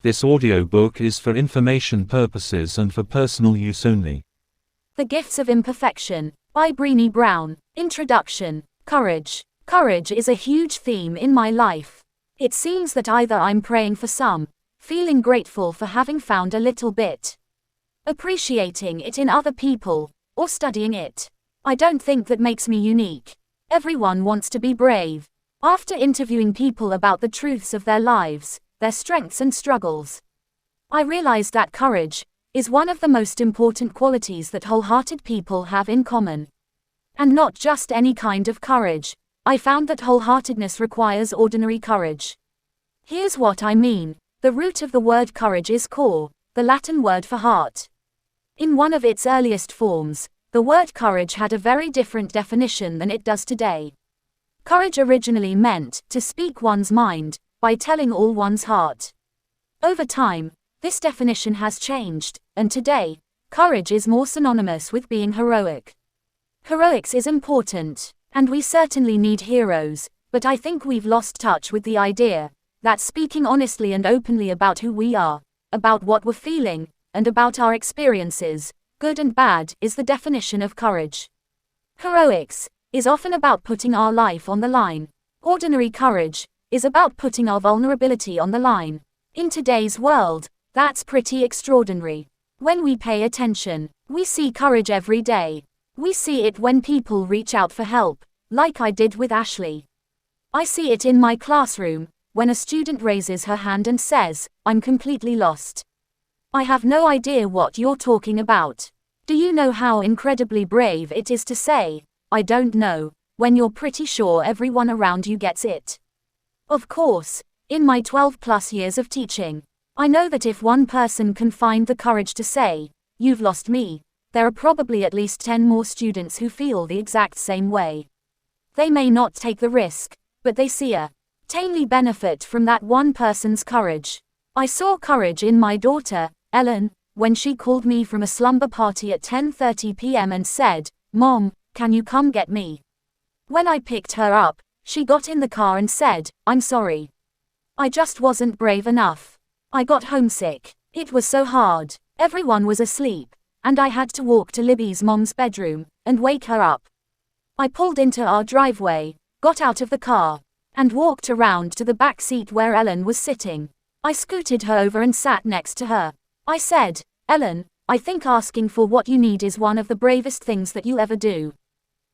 This audiobook is for information purposes and for personal use only. The Gifts of Imperfection, by Brené Brown. Introduction. Courage. Courage is a huge theme in my life. It seems that either I'm praying for some, feeling grateful for having found a little bit, appreciating it in other people, or studying it. I don't think that makes me unique. Everyone wants to be brave. After interviewing people about the truths of their lives, their strengths and struggles, I realized that courage is one of the most important qualities that wholehearted people have in common. And not just any kind of courage. I found that wholeheartedness requires ordinary courage. Here's what I mean. The root of the word courage is cor, the Latin word for heart. In one of its earliest forms, the word courage had a very different definition than it does today. Courage originally meant to speak one's mind, by telling all one's heart. Over time, this definition has changed, and today, courage is more synonymous with being heroic. Heroics is important, and we certainly need heroes, but I think we've lost touch with the idea that speaking honestly and openly about who we are, about what we're feeling, and about our experiences, good and bad, is the definition of courage. Heroics is often about putting our life on the line. Ordinary courage is about putting our vulnerability on the line. In today's world, that's pretty extraordinary. When we pay attention, we see courage every day. We see it when people reach out for help, like I did with Ashley. I see it in my classroom, when a student raises her hand and says, "I'm completely lost. I have no idea what you're talking about." Do you know how incredibly brave it is to say, "I don't know," when you're pretty sure everyone around you gets it? Of course, in my 12+ years of teaching, I know that if one person can find the courage to say, "You've lost me," there are probably at least 10 more students who feel the exact same way. They may not take the risk, but they see a tiny benefit from that one person's courage. I saw courage in my daughter, Ellen, when she called me from a slumber party at 10:30 p.m. and said, "Mom, can you come get me?" When I picked her up, she got in the car and said, "I'm sorry. I just wasn't brave enough. I got homesick. It was so hard. Everyone was asleep, and I had to walk to Libby's mom's bedroom and wake her up." I pulled into our driveway, got out of the car, and walked around to the back seat where Ellen was sitting. I scooted her over and sat next to her. I said, "Ellen, I think asking for what you need is one of the bravest things that you'll ever do.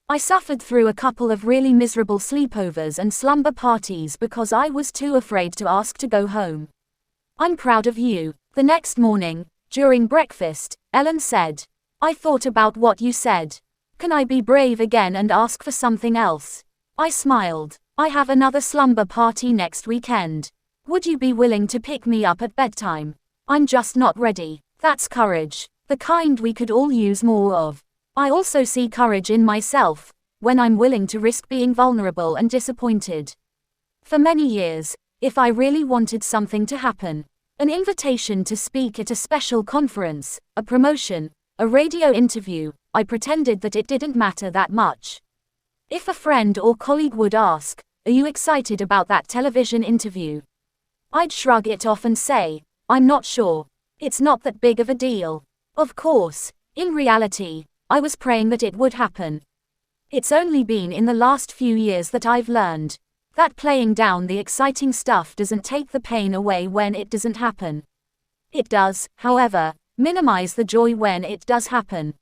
I suffered through a couple of really miserable sleepovers and slumber parties because I was too afraid to ask to go home. I'm proud of you." The next morning, during breakfast, Ellen said, "I thought about what you said. Can I be brave again and ask for something else?" I smiled. "I have another slumber party next weekend. Would you be willing to pick me up at bedtime? I'm just not ready." That's courage, the kind we could all use more of. I also see courage in myself, when I'm willing to risk being vulnerable and disappointed. For many years, if I really wanted something to happen, an invitation to speak at a special conference, a promotion, a radio interview, I pretended that it didn't matter that much. If a friend or colleague would ask, "Are you excited about that television interview?" I'd shrug it off and say, "I'm not sure. It's not that big of a deal." Of course, in reality, I was praying that it would happen. It's only been in the last few years that I've learned that playing down the exciting stuff doesn't take the pain away when it doesn't happen. It does, however, minimize the joy when it does happen.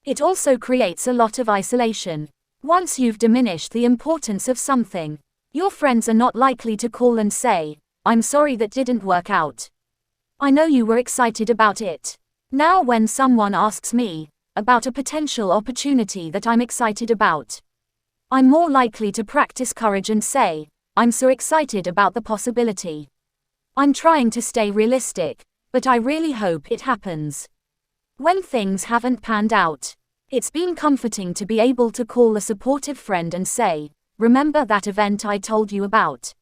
It also creates a lot of isolation. Once you've diminished the importance of something, your friends are not likely to call and say, "I'm sorry that didn't work out. I know you were excited about it." Now when someone asks me about a potential opportunity that I'm excited about, I'm more likely to practice courage and say, "I'm so excited about the possibility. I'm trying to stay realistic, but I really hope it happens." When things haven't panned out, it's been comforting to be able to call a supportive friend and say, "Remember that event I told you about?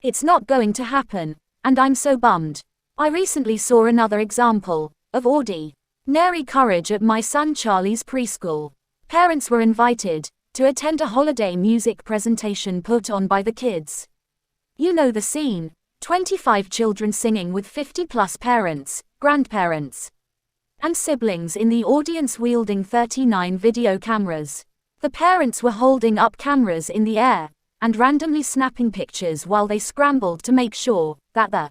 It's not going to happen, and I'm so bummed." I recently saw another example of ordinary courage at my son Charlie's preschool. Parents were invited to attend a holiday music presentation put on by the kids. You know the scene. 25 children singing with 50+ parents, grandparents, and siblings in the audience wielding 39 video cameras. The parents were holding up cameras in the air and randomly snapping pictures while they scrambled to make sure that the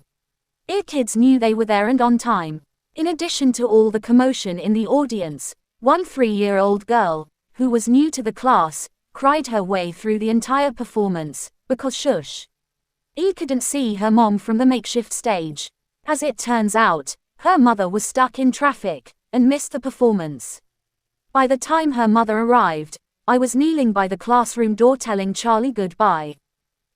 kids knew they were there and on time. In addition to all the commotion in the audience, one 3-year-old girl, who was new to the class, cried her way through the entire performance because couldn't see her mom from the makeshift stage. As it turns out, her mother was stuck in traffic and missed the performance. By the time her mother arrived, I was kneeling by the classroom door telling Charlie goodbye.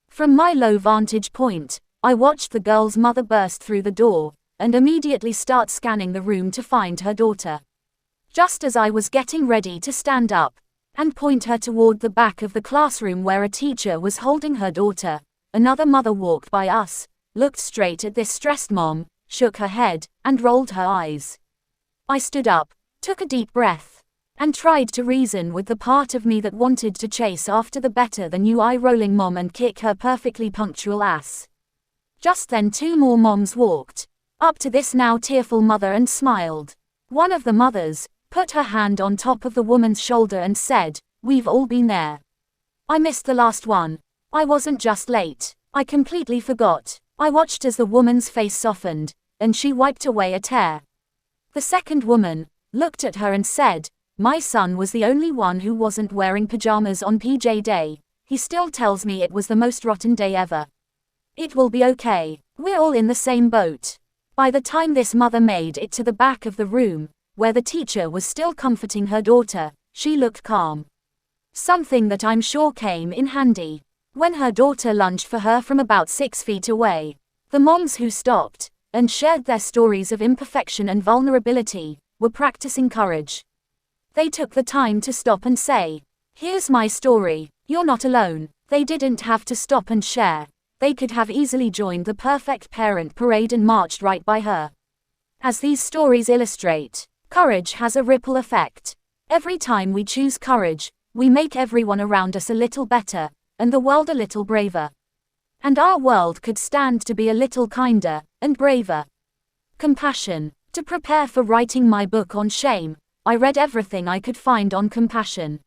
From my low vantage point, I watched the girl's mother burst through the door and immediately start scanning the room to find her daughter. Just as I was getting ready to stand up and point her toward the back of the classroom where a teacher was holding her daughter, another mother walked by us, looked straight at this stressed mom, shook her head, and rolled her eyes. I stood up, took a deep breath, and tried to reason with the part of me that wanted to chase after the better-than-you eye-rolling mom and kick her perfectly punctual ass. Just then 2 more moms walked up to this now tearful mother and smiled. One of the mothers put her hand on top of the woman's shoulder and said, "We've all been there." I missed the last one. I wasn't just late. I completely forgot. I watched as the woman's face softened, and she wiped away a tear. The second woman looked at her and said, "My son was the only one who wasn't wearing pajamas on PJ Day. He still tells me it was the most rotten day ever. It will be okay. We're all in the same boat." By the time this mother made it to the back of the room, where the teacher was still comforting her daughter, she looked calm. Something that I'm sure came in handy when her daughter lunged for her from about 6 feet away. The moms who stopped and shared their stories of imperfection and vulnerability were practicing courage. They took the time to stop and say, "Here's my story, you're not alone." They didn't have to stop and share. They could have easily joined the perfect parent parade and marched right by her. As these stories illustrate, courage has a ripple effect. Every time we choose courage, we make everyone around us a little better, and the world a little braver. And our world could stand to be a little kinder and braver. Compassion. To prepare for writing my book on shame, I read everything I could find on compassion.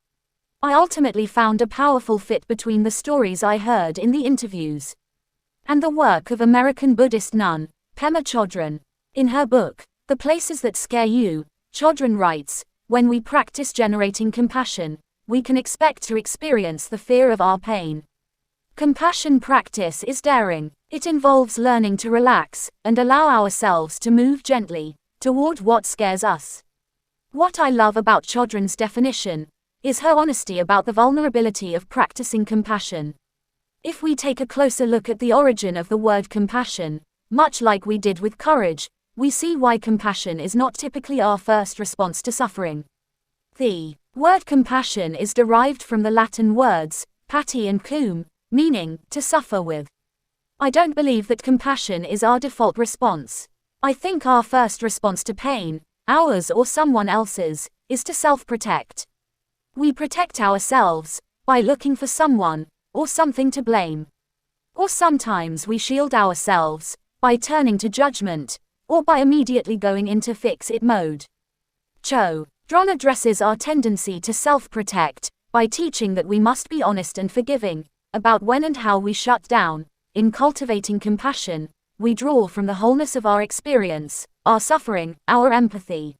I ultimately found a powerful fit between the stories I heard in the interviews and the work of American Buddhist nun, Pema Chodron. In her book, The Places That Scare You, Chodron writes, "When we practice generating compassion, we can expect to experience the fear of our pain." Compassion practice is daring. It involves learning to relax and allow ourselves to move gently toward what scares us. What I love about Chodron's definition is her honesty about the vulnerability of practicing compassion. If we take a closer look at the origin of the word compassion, much like we did with courage, we see why compassion is not typically our first response to suffering. The word compassion is derived from the Latin words pati and cum, meaning to suffer with. I don't believe that compassion is our default response. I think our first response to pain, ours or someone else's, is to self-protect. We protect ourselves by looking for someone or something to blame. Or sometimes we shield ourselves by turning to judgment or by immediately going into fix-it mode. Chodron addresses our tendency to self-protect by teaching that we must be honest and forgiving about when and how we shut down. In cultivating compassion, we draw from the wholeness of our experience, our suffering, our empathy,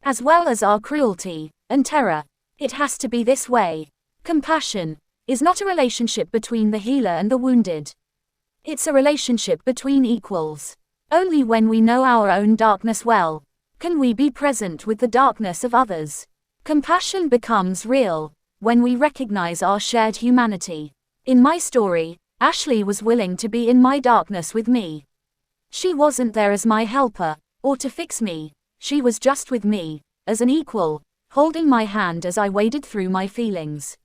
as well as our cruelty and terror. It has to be this way. Compassion is not a relationship between the healer and the wounded. It's a relationship between equals. Only when we know our own darkness well can we be present with the darkness of others. Compassion becomes real when we recognize our shared humanity. In my story, Ashley was willing to be in my darkness with me. She wasn't there as my helper or to fix me. She was just with me as an equal, holding my hand as I waded through my feelings.